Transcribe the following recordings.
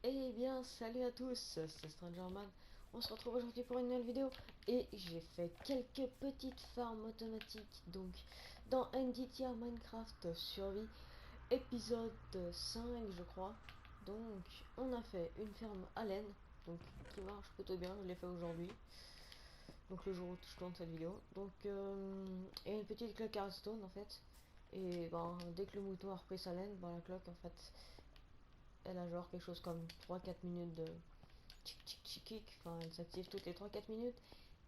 Eh bien, salut à tous, c'est Strangerman. On se retrouve aujourd'hui pour une nouvelle vidéo et j'ai fait quelques petites farms automatiques. Donc, dans NDTR Minecraft Survie, épisode 5, je crois. Donc, on a fait une ferme à laine, donc qui marche plutôt bien. Je l'ai fait aujourd'hui, donc le jour où je tourne cette vidéo. Donc, et une petite cloque à redstone en fait. Et ben, dès que le mouton a repris sa laine, ben, la cloque en fait, elle a genre quelque chose comme 3-4 minutes de tchic tchic tchic tchic, enfin elle s'active toutes les 3-4 minutes.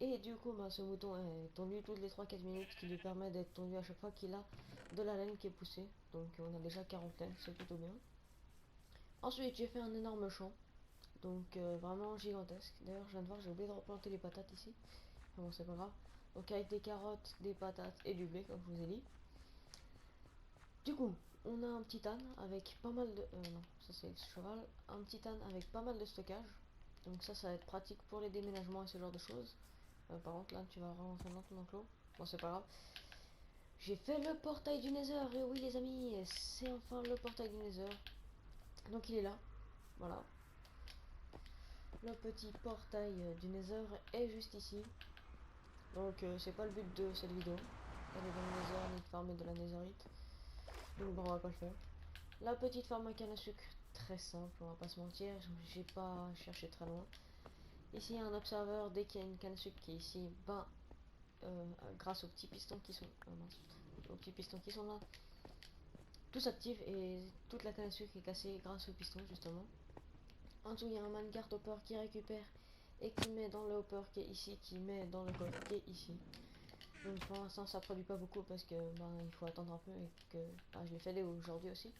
Et du coup, bah, ce mouton est tondu toutes les 3-4 minutes, ce qui lui permet d'être tondu à chaque fois qu'il a de la laine qui est poussée. Donc on a déjà 40 laines, c'est plutôt bien. Ensuite, j'ai fait un énorme champ, donc vraiment gigantesque. D'ailleurs, je viens de voir, j'ai oublié de replanter les patates ici. Bon, c'est pas grave. Donc avec des carottes, des patates et du blé, comme je vous ai dit. Du coup, on a un petit âne avec pas mal de... non, ça c'est le cheval. Un petit âne avec pas mal de stockage. Donc ça va être pratique pour les déménagements et ce genre de choses. Par contre, là, tu vas rentrer dans ton enclos. Bon, c'est pas grave. J'ai fait le portail du Nether. Et oui, les amis, c'est enfin le portail du Nether. Donc il est là. Voilà. Le petit portail du Nether est juste ici. Donc c'est pas le but de cette vidéo. D'aller dans le Nether ni de farmer de la Netherite. Donc bon, on va pas le faire. La petite farm à canne à sucre, très simple, on va pas se mentir, j'ai pas cherché très loin. Ici, il y a un observeur, dès qu'il y a une canne à sucre qui est ici, ben, grâce aux petits pistons qui sont, mince, aux petits pistons qui sont là, tout s'active et toute la canne à sucre est cassée grâce aux pistons justement. En dessous, il y a un minecart hopper qui récupère et qui met dans le hopper qui est ici, qui met dans le coffre qui est ici. Donc pour l'instant, ça produit pas beaucoup parce que ben, il faut attendre un peu et que ben, je l'ai fait aujourd'hui aussi.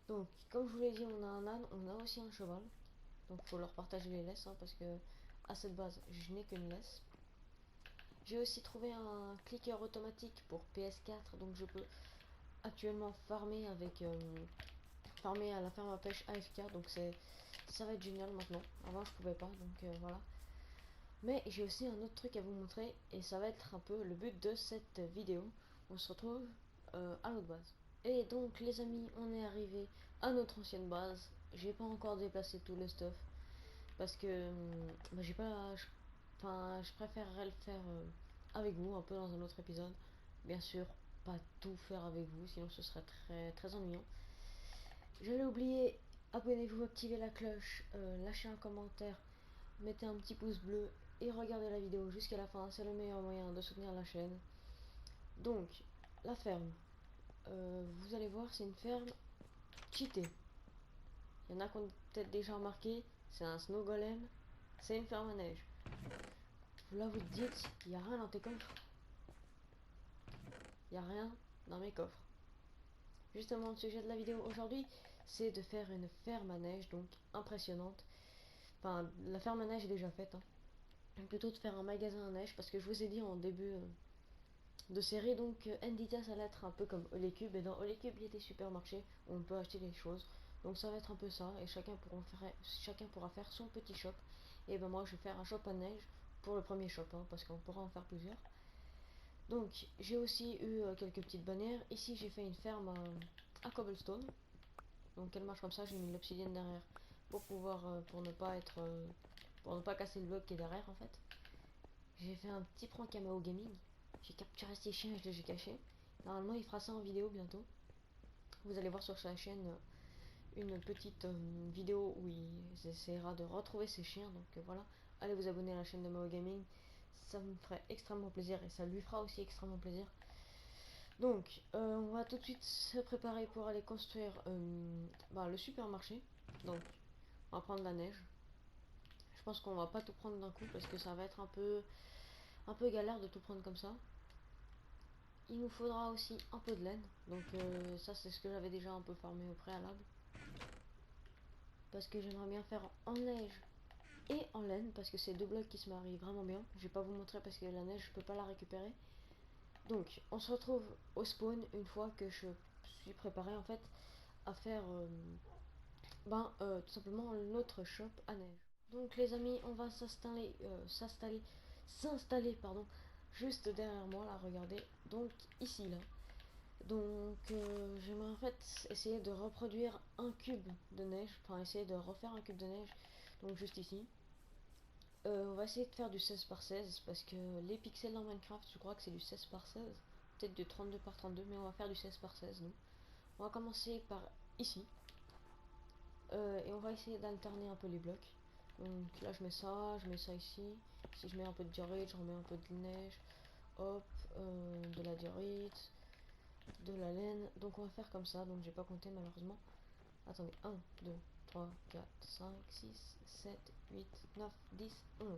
Donc, comme je vous l'ai dit, on a un âne, on a aussi un cheval. Donc, il faut leur partager les laisses, hein, parce que à cette base, je n'ai qu'une laisse. J'ai aussi trouvé un clicker automatique pour PS4, donc je peux actuellement farmer avec farmer à la ferme à pêche AFK. Donc ça va être génial maintenant. Avant, je pouvais pas, donc voilà. Mais j'ai aussi un autre truc à vous montrer et ça va être un peu le but de cette vidéo. On se retrouve à l'autre base. Et donc les amis, on est arrivé à notre ancienne base. J'ai pas encore déplacé tout le stuff parce que bah, j'ai pas, enfin je préférerais le faire avec vous un peu dans un autre épisode. Bien sûr, pas tout faire avec vous, sinon ce serait très très ennuyant. J'allais oublier, abonnez-vous, activez la cloche, lâchez un commentaire, mettez un petit pouce bleu et regardez la vidéo jusqu'à la fin, c'est le meilleur moyen de soutenir la chaîne. Donc, la ferme, vous allez voir, c'est une ferme cheatée. Il y en a qui ont peut-être déjà remarqué, c'est un snow golem, c'est une ferme à neige. Là, vous te dites, il n'y a rien dans tes coffres. Il n'y a rien dans mes coffres. Justement, le sujet de la vidéo aujourd'hui, c'est de faire une ferme à neige, donc impressionnante. Enfin, la ferme à neige est déjà faite, hein. Plutôt de faire un magasin à neige, parce que je vous ai dit en début de série, donc Ndita, ça va être un peu comme Olecube, et dans Olecube, il y a des supermarchés où on peut acheter des choses. Donc ça va être un peu ça, et chacun pourra faire son petit shop. Et ben moi, je vais faire un shop à neige pour le premier shop, hein, parce qu'on pourra en faire plusieurs. Donc, j'ai aussi eu quelques petites bannières. Ici, j'ai fait une ferme à cobblestone. Donc, elle marche comme ça. J'ai mis l'obsidienne derrière pour pouvoir, pour ne pas casser le bloc qui est derrière en fait. J'ai fait un petit prank à Mao Gaming. J'ai capturé ces chiens et je les ai cachés. Normalement, il fera ça en vidéo bientôt. Vous allez voir sur sa chaîne une petite vidéo où il essaiera de retrouver ses chiens. Donc voilà, allez vous abonner à la chaîne de Mao Gaming. Ça me ferait extrêmement plaisir et ça lui fera aussi extrêmement plaisir. Donc, on va tout de suite se préparer pour aller construire bah, le supermarché. Donc, on va prendre la neige. Je pense qu'on va pas tout prendre d'un coup parce que ça va être un peu galère de tout prendre comme ça. Il nous faudra aussi un peu de laine. Donc, ça, c'est ce que j'avais déjà un peu farmé au préalable. Parce que j'aimerais bien faire en neige et en laine parce que c'est deux blocs qui se marient vraiment bien. Je vais pas vous montrer parce que la neige, je peux pas la récupérer. Donc, on se retrouve au spawn une fois que je suis préparé en fait à faire tout simplement notre shop à neige. Donc les amis, on va s'installer pardon, juste derrière moi là, regardez. Donc ici là. Donc j'aimerais en fait essayer de reproduire un cube de neige, enfin essayer de refaire un cube de neige, donc juste ici. On va essayer de faire du 16 par 16 parce que les pixels dans Minecraft, je crois que c'est du 16 par 16, peut-être du 32 par 32, mais on va faire du 16 par 16 nous. On va commencer par ici. Et on va essayer d'alterner un peu les blocs. Donc là je mets ça ici. Si je mets un peu de diorite, je remets un peu de neige. Hop, de la diorite, de la laine. Donc on va faire comme ça, donc j'ai pas compté malheureusement. Attendez, 1, 2, 3, 4, 5, 6, 7, 8, 9, 10, 11.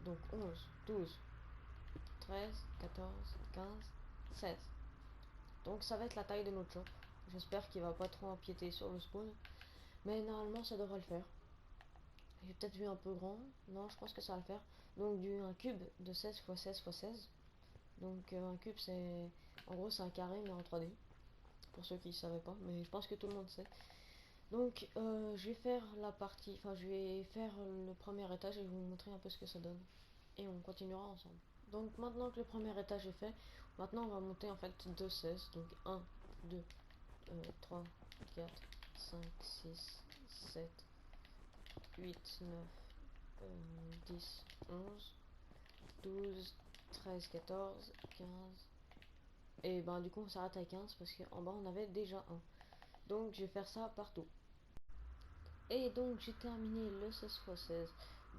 Donc 11, 12, 13, 14, 15, 16. Donc ça va être la taille de notre shop. J'espère qu'il va pas trop empiéter sur le spawn. Mais normalement ça devrait le faire. J'ai peut-être vu un peu grand. Non, je pense que ça va le faire. Donc un cube de 16 x 16 x 16. Donc un cube c'est... En gros c'est un carré mais en 3D. Pour ceux qui ne savaient pas. Mais je pense que tout le monde sait. Donc je vais faire la partie... Enfin je vais faire le premier étage et vous montrer un peu ce que ça donne. Et on continuera ensemble. Donc maintenant que le premier étage est fait, maintenant on va monter en fait 2 16. Donc 1, 2, 3, 4, 5, 6, 7, 8, 9, 10, 11, 12, 13, 14, 15. Et ben du coup on s'arrête à 15 parce qu'en bas on avait déjà un. Donc je vais faire ça partout. Et donc j'ai terminé le 16 x 16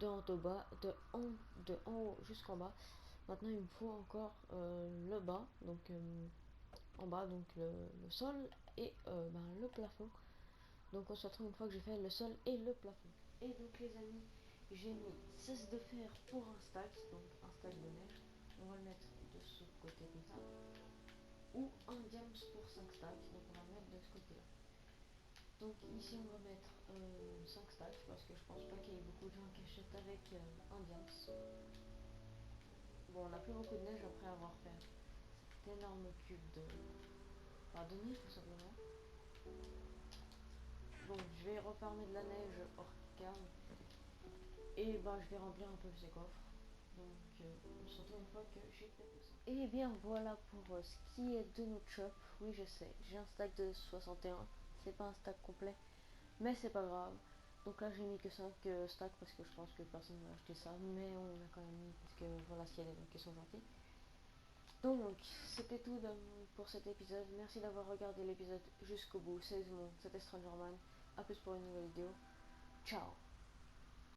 de en haut bas, de en haut jusqu'en bas. Maintenant il me faut encore le bas, donc en bas donc le sol et ben, le plafond. Donc on se retrouve une fois que j'ai fait le sol et le plafond. Et donc les amis, j'ai mis 16 de fer pour un stack, donc un stack de neige. On va le mettre de ce côté comme ça. Ou un diams pour 5 stacks, donc on va le mettre de ce côté là. Donc ici on va mettre 5 stacks parce que je pense pas qu'il y ait beaucoup de gens qui achètent avec un diams. Bon, on n'a plus beaucoup de neige après avoir fait cet énorme cube de neige tout simplement. Donc je vais refermer de la neige hors cam et bah je vais remplir un peu ces coffres. Donc on se retrouve une fois que j'ai fait tout ça. Et bien voilà pour ce qui est de notre shop. Oui je sais, j'ai un stack de 61, c'est pas un stack complet, mais c'est pas grave. Donc là j'ai mis que 5 stacks parce que je pense que personne ne va acheter ça, mais on a quand même mis parce que voilà s'il y a des gens qui sont gentils. Donc c'était tout pour cet épisode. Merci d'avoir regardé l'épisode jusqu'au bout. C'était Strangerman. A plus pour une nouvelle vidéo. Ciao.